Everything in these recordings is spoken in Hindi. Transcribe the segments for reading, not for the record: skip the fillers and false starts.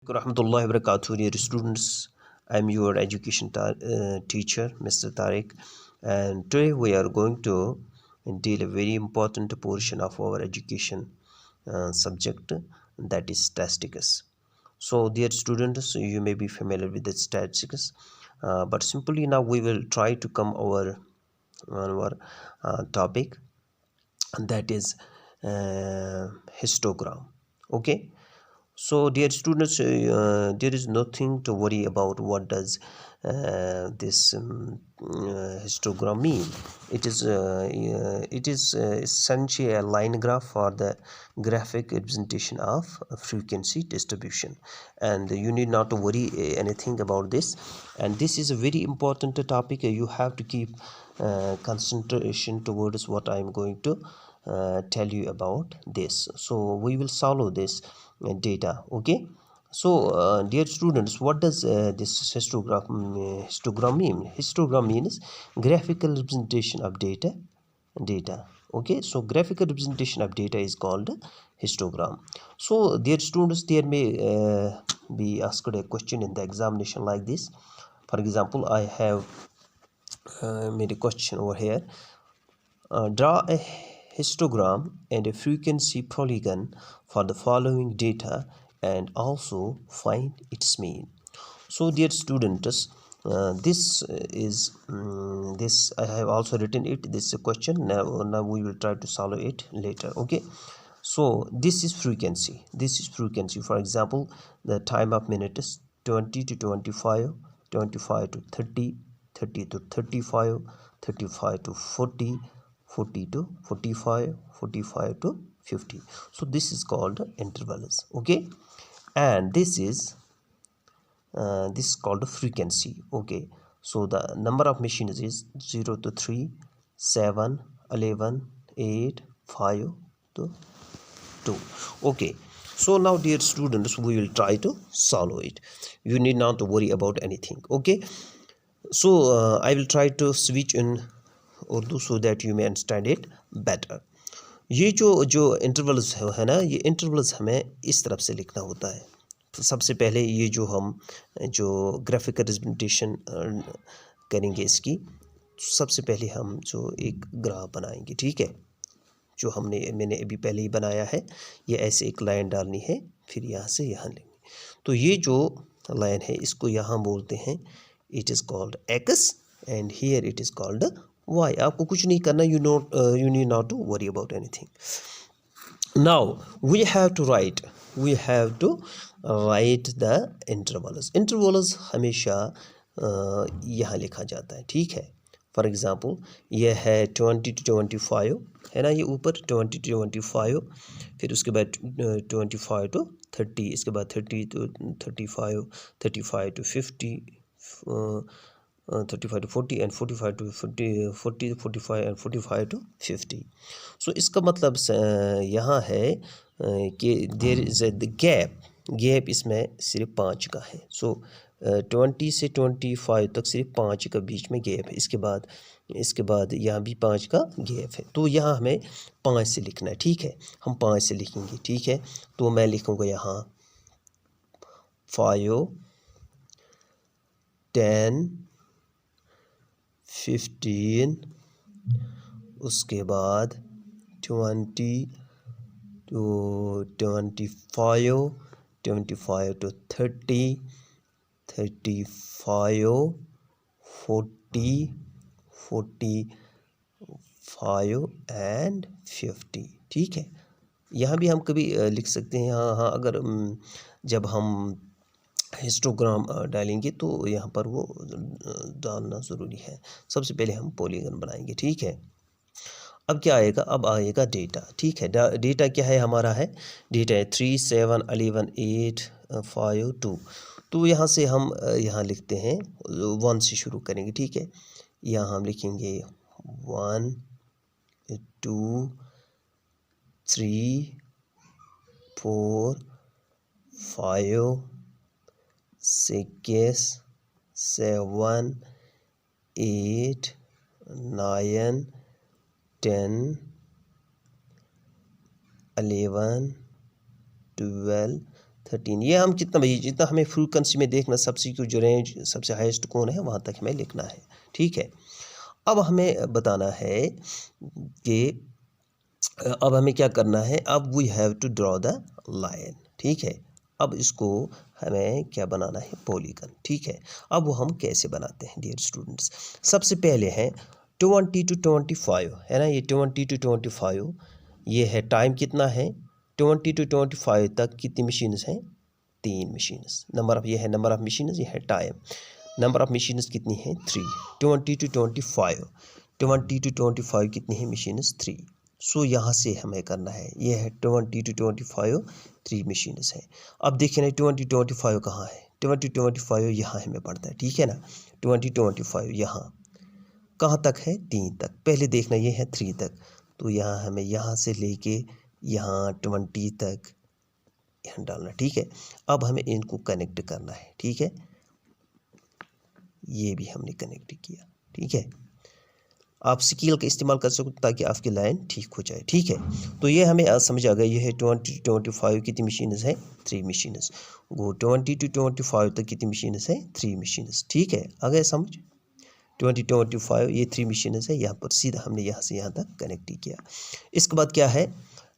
Rahmatullahi wa barakatuh, dear students. I'm your education teacher, Mr. Tariq, and today we are going to deal a very important portion of our education subject, that is statistics. So, dear students, you may be familiar with the statistics, but simply now we will try to come our topic, and that is histogram. Okay. So, dear students, there is nothing to worry about. What does this histogram mean? It is essentially a line graph for the graphic representation of frequency distribution, and you need not to worry anything about this. And this is a very important topic. You have to keep concentration towards what I am going to tell you about this. So we will solve this data. Okay. So dear students, what does this histogram mean? Histogram means graphical representation of data. Okay, so graphical representation of data is called histogram. So dear students, there may be asked a question in the examination like this. For example, I have made a question over here. Draw a histogram and a frequency polygon for the following data and also find its mean. So dear students, this is this I have also written it. This is a question. Now we will try to solve it later. Okay. So this is frequency. For example, the time of minute is 20 to 25, 25 to 30, 30 to 35, 35 to 40, 40 to 45, 45 to 50. So this is called intervals. Okay. And this is called frequency. Okay. So the number of machines is 0 to 3, 7, 11, 8, 5 to 2. Okay. So now dear students, we will try to solve it. You need not to worry about anything. Okay. So I will try to switch in Urdu so that you may understand it better. ये जो इंटरवल्स है ना, ये इंटरवल्स हमें इस तरफ से लिखना होता है. तो सबसे पहले ये जो ग्राफिकल रिप्रेजेंटेशन करेंगे इसकी, सबसे पहले हम जो एक ग्राफ बनाएंगे. ठीक है, जो मैंने अभी पहले ही बनाया है. ये ऐसे एक लाइन डालनी है, फिर यहाँ से यहाँ लेंगे. तो ये जो लाइन है इसको यहाँ बोलते हैं, it is called X and here it is called Y. आपको कुछ नहीं करना, you need not to worry about anything. Now we have to write the intervals हमेशा यहाँ लिखा जाता है. ठीक है. फॉर एग्ज़ाम्पल ये है 20 to 25 है ना, ये ऊपर 20 to 25, फिर उसके बाद 25 to 30, इसके बाद 30 to 35, 35 to 50, 35 to 40 and 45 to 40, 45 and 45 to 50. So इसका मतलब यहाँ है कि देयर इज़ अ गैप इसमें सिर्फ 5 का है. सो 20 से 25 तक सिर्फ 5 का बीच में गैप है. इसके बाद यहाँ भी 5 का गैप है. तो यहाँ हमें 5 से लिखना है. ठीक है, हम 5 से लिखेंगे. ठीक है, तो मैं लिखूँगा यहाँ 5, 10, 15, उसके बाद 20 to 25, 25 to 30, 35, 40, 45 and 50. ठीक है, यहाँ भी हम कभी लिख सकते हैं. हाँ, अगर जब हम हिस्टोग्राम डालेंगे तो यहाँ पर वो डालना ज़रूरी है. सबसे पहले हम पॉलीगन बनाएंगे. ठीक है, अब क्या आएगा? अब आएगा डेटा. ठीक है, डेटा क्या है हमारा? है डेटा है 3, 7, 11, 8, 5, 2. तो यहाँ से हम यहाँ लिखते हैं 1 से शुरू करेंगे. ठीक है, यहाँ हम लिखेंगे 1, 2, 3, 4, 5, 6, 7, 8, 9, 10, 11, 12, 13। ये हम कितना भाई, जितना हमें फ्रीक्वेंसी में देखना, सबसे की जो रेंज सबसे हाईएस्ट कौन है वहाँ तक हमें लिखना है, ठीक है। अब हमें बताना है कि अब हमें क्या करना है, अब we have to draw the line, ठीक है। अब इसको हमें क्या बनाना है, पॉलीगन, ठीक है। अब वो हम कैसे बनाते हैं डियर स्टूडेंट्स, सबसे पहले है 20 to 25 है ना, ये 20 to 25 ये है, टाइम कितना है 20 to 25 तक कितनी मशीन्स हैं, 3 मशीन्स, नंबर ऑफ, ये है नंबर ऑफ मशीन्स, ये है टाइम, नंबर ऑफ मशीन्स कितनी है 3, 20 to 25, 20 to 25 कितनी है मशीन्स 3। सो यहाँ से हमें करना है, ये है 20 to 25 3 मशीन्स हैं। अब देखिए ना 20 25 कहाँ है, 20 25 यहाँ हमें पड़ता है, ठीक है ना। 20 25 यहाँ कहाँ तक है, 3 तक, पहले देखना ये है 3 तक, तो यहाँ हमें यहाँ से लेके यहाँ 20 तक यहाँ डालना, ठीक है। अब हमें इनको कनेक्ट करना है, ठीक है, ये भी हमने कनेक्ट किया, ठीक है। आप स्केल का इस्तेमाल कर सकते हो ताकि आपकी लाइन ठीक हो जाए, ठीक है। तो ये हमें आज समझ आ गया, ये है 20 to 25 कितनी मशीन्स है, 3 मशीन्स। वो 20 to 25 तक कितनी मशीन्स है, 3 मशीन्स, ठीक है। आ गया समझ, 20 to 25 ये 3 मशीन्स है, यहाँ पर सीधा हमने यहाँ से यहाँ तक कनेक्ट किया। इसके बाद क्या है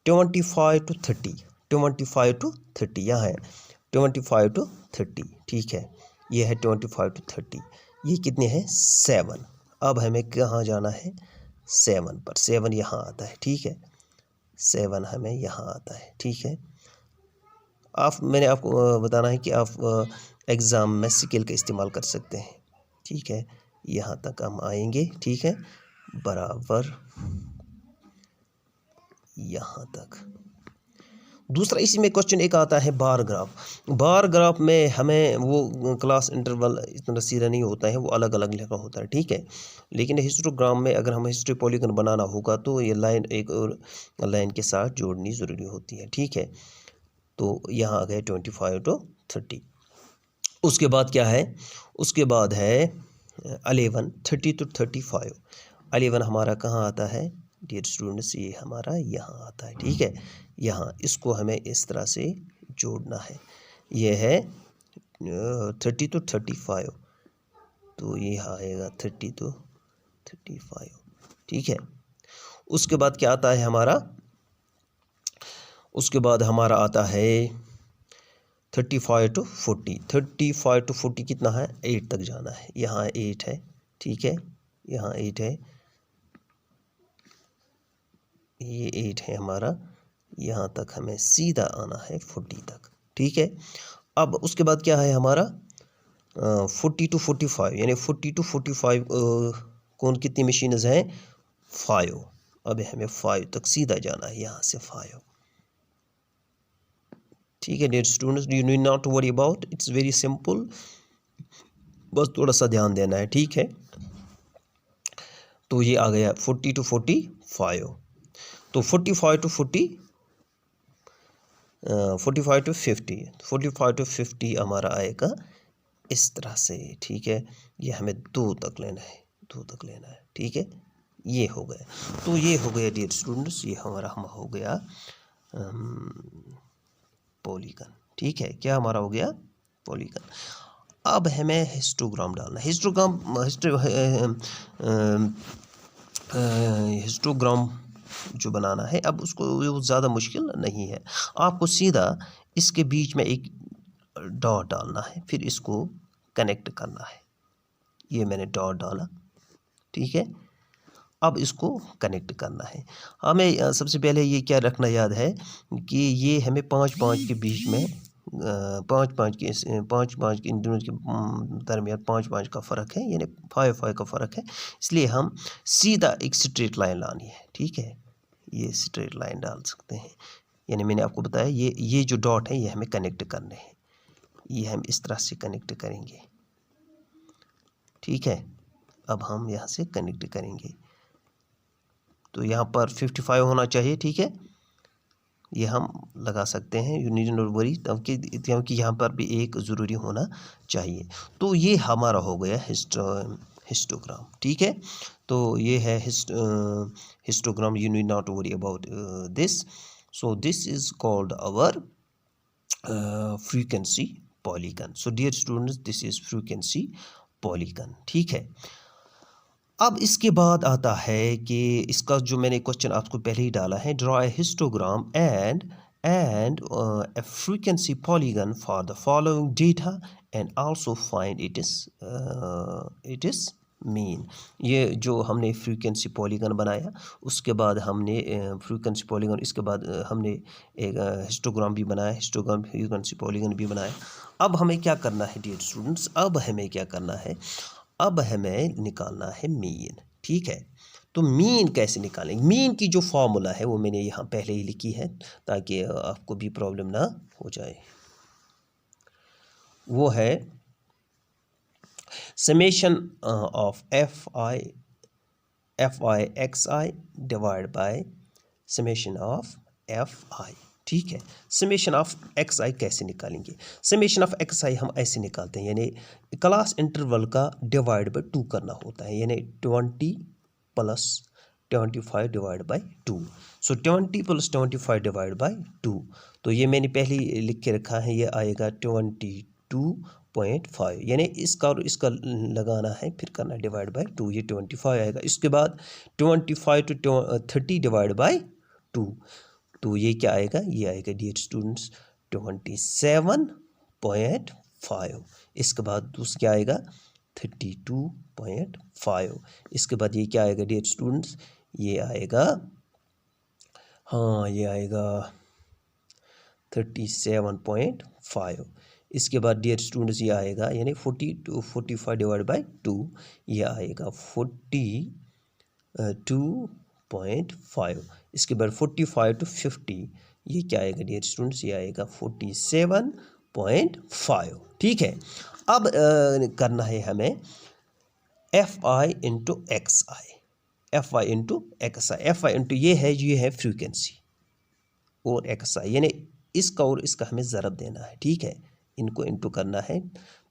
25 to 30, 25 to 30 यहाँ है 25 to 30, ठीक है। ये है 25 to 30, ये कितने हैं 7। अब हमें कहाँ जाना है, 7 पर, 7 यहाँ आता है, ठीक है, 7 हमें यहाँ आता है, ठीक है। मैंने आपको बताना है कि आप एग्ज़ाम में स्केल का इस्तेमाल कर सकते हैं, ठीक है। यहाँ तक हम आएंगे, ठीक है, बराबर यहाँ तक। दूसरा इसी में क्वेश्चन एक आता है बार ग्राफ। बार ग्राफ में हमें वो क्लास इंटरवल इतना सीधा नहीं होता है, वो अलग अलग लिखा होता है, ठीक है। लेकिन हिस्टोग्राम में अगर हमें हिस्ट्री पॉलीगन बनाना होगा तो ये लाइन एक और लाइन के साथ जोड़नी ज़रूरी होती है, ठीक है। तो यहाँ आ गए 25 to 30। उसके बाद क्या है, उसके बाद है 11, 30 to 35। 11 हमारा कहाँ आता है डियर स्टूडेंट्स, ये हमारा यहाँ आता है, ठीक है। यहाँ इसको हमें इस तरह से जोड़ना है, ये है 30 to 35, तो ये आएगा 30 to 35, ठीक है। उसके बाद क्या आता है हमारा, उसके बाद हमारा आता है 35 to 40, 35 to 40 कितना है, 8 तक जाना है, यहाँ 8 है, ठीक है, यहाँ 8 है, ये 8 है हमारा, यहाँ तक हमें सीधा आना है 40 तक, ठीक है। अब उसके बाद क्या है हमारा 40 to 45, यानी 40 to 45 कौन कितनी मशीन्स हैं, 5। अब हमें 5 तक सीधा जाना है, यहाँ से 5, ठीक है dear students, you need not to worry about, it's very simple, बस थोड़ा सा ध्यान देना है, ठीक है। तो ये आ गया 40 to 45, तो 45 to 50, 45 to 50 हमारा आएगा इस तरह से, ठीक है। ये हमें 2 तक लेना है, 2 तक लेना है, ठीक है। ये हो गया, तो ये हो गया डियर स्टूडेंट्स, ये हमारा हो गया पॉलीगन, ठीक है। क्या हमारा हो गया पॉलीगन। अब हमें हिस्टोग्राम डालना है, हिस्टोग्राम जो बनाना है, अब उसको वो ज़्यादा मुश्किल नहीं है, आपको सीधा इसके बीच में एक डॉट डालना है, फिर इसको कनेक्ट करना है, ये मैंने डॉट डाला, ठीक है। अब इसको कनेक्ट करना है, हमें सबसे पहले ये क्या रखना याद है कि ये हमें 5-5 के बीच में 5-5 के इन दोनों के दरमियान 5-5 का फ़र्क है, यानी 5-5 का फ़र्क है, इसलिए हम सीधा एक स्ट्रेट लाइन लानी है, ठीक है। ये स्ट्रेट लाइन डाल सकते हैं, यानी मैंने आपको बताया ये जो डॉट है ये हमें कनेक्ट करने हैं, ये हम इस तरह से कनेक्ट करेंगे, ठीक है। अब हम यहाँ से कनेक्ट करेंगे, तो यहाँ पर 55 होना चाहिए, ठीक है, ये हम लगा सकते हैं, यू नीड नॉट वरी, क्योंकि यहाँ पर भी एक ज़रूरी होना चाहिए। तो ये हमारा हो गया हिस्टोग्राम, ठीक है। तो ये है histogram, you need not worry about this, so this is called our frequency polygon. So dear students, this is frequency polygon. ठीक है. अब इसके बाद आता है कि इसका जो मैंने क्वेश्चन आपको पहले ही डाला है, draw a histogram and a frequency polygon for the following data and also find its mean. ये जो हमने फ्रीक्वेंसी पॉलीगन बनाया, उसके बाद हमने फ्रीक्वेंसी पॉलीगन, इसके बाद हमने एक हिस्टोग्राम भी बनाया, हिस्टोग्राम फ्रीक्वेंसी पॉलीगन भी बनाया. अब हमें क्या करना है डियर स्टूडेंट्स, अब हमें क्या करना है, अब हमें निकालना है मीन. ठीक है. तो मीन कैसे निकालेंगे? मीन की जो फॉर्मूला है वो मैंने यहाँ पहले ही लिखी है ताकि आपको भी प्रॉब्लम ना हो जाए. वो है summation of F I X I divide by summation of F आई. ठीक है. समेशन ऑफ एक्स आई कैसे निकालेंगे? समेशन ऑफ एक्स आई हम ऐसे निकालते हैं, यानी क्लास इंटरवल का डिवाइड बाय 2 करना होता है, यानी 20 plus 25 divide by 2. So 20 plus 25 divide by 2. तो ये मैंने पहले ही लिख के रखा है, ये आएगा 22.5, यानी इसका और इसका लगाना है, फिर करना डिवाइड बाई 2, ये 25 आएगा. इसके बाद 25 to 30 डिवाइड बाई 2, तो ये क्या आएगा, ये आएगा डियर स्टूडेंट्स 27.5. इसके बाद दूसरा क्या आएगा 32.5. इसके बाद ये क्या आएगा डियर स्टूडेंट्स, ये आएगा, हाँ ये आएगा 37.5. इसके बाद डियर स्टूडेंट्स ये आएगा, यानी 40 to 45 डिवाइड बाई 2, ये आएगा 42.5. इसके बाद 45 to 50, ये क्या आएगा डियर स्टूडेंट्स, ये आएगा 47.5. ठीक है. अब करना है हमें F I into X I, F I into X I. F I into ये है फ्रीक्वेंसी, और एक्स आई यानी इसका और इसका हमें ज़रब देना है. ठीक है. इनको इंटू करना है.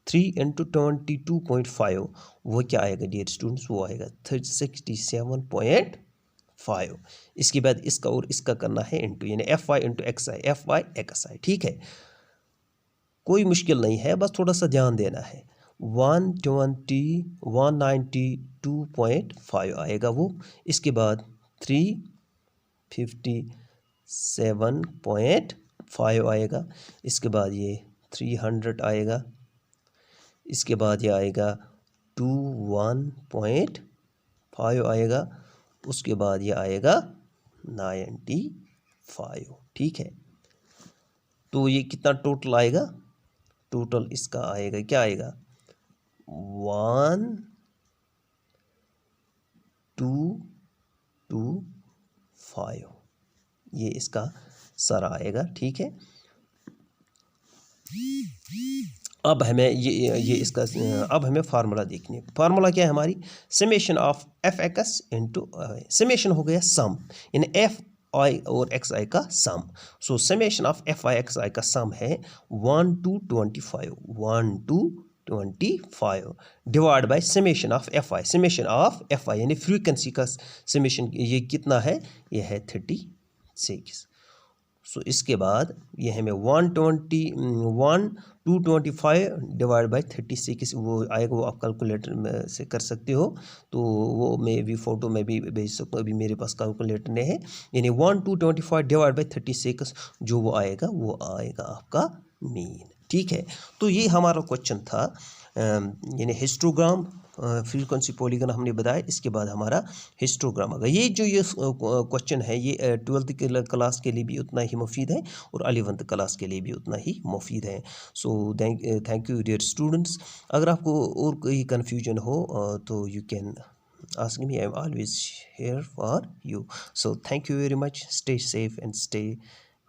3 इंटू 22.5, वो क्या आएगा डियर स्टूडेंट्स, वो आएगा 67.5. इसके बाद इसका और इसका करना है इंटू, यानी F I into X I, F I X I. ठीक है. कोई मुश्किल नहीं है, बस थोड़ा सा ध्यान देना है. 192.5 आएगा वो. इसके बाद 357.5 आएगा. इसके बाद ये 300 आएगा. इसके बाद ये आएगा 21.5 आएगा. उसके बाद ये आएगा 95. ठीक है. तो ये कितना टोटल आएगा, टोटल इसका आएगा, क्या आएगा 1225, ये इसका सारा आएगा. ठीक है. अब हमें ये इसका अब हमें फार्मूला देखनी है. फार्मूला क्या है हमारी, summation of F x into summation हो गया सम, यानी एफ आई और एक्स आई का sum. So summation of F I X I का सम है 1 to 25 divide by summation of F I. Summation of F I यानी फ्रीक्वेंसी का समेशन, ये कितना है, ये है 36. सो इसके बाद ये हमें 1 डिवाइड बाई 36 वो आएगा, वो आप कैलकुलेटर में से कर सकते हो. तो वो मैं भी फ़ोटो में भी भेज सकता हूँ, अभी मेरे पास कैलकुलेटर नहीं है. यानी 1 डिवाइड बाई 36 जो वो आएगा आपका मीन. ठीक है. तो ये हमारा क्वेश्चन था, यानी हिस्टोग्राम फ्रीक्वेंसी पॉलीगन हमने बताया. इसके बाद हमारा हिस्टोग्राम आ गया. ये क्वेश्चन है, ये 12th क्लास के लिए भी उतना ही मुफीद है और 11th क्लास के लिए भी उतना ही मुफीद है. So thank you dear students. अगर आपको और कोई कन्फ्यूजन हो तो you can ask me. I'm always here for you. So thank you very much. Stay safe and stay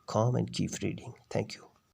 calm and keep reading. Thank you.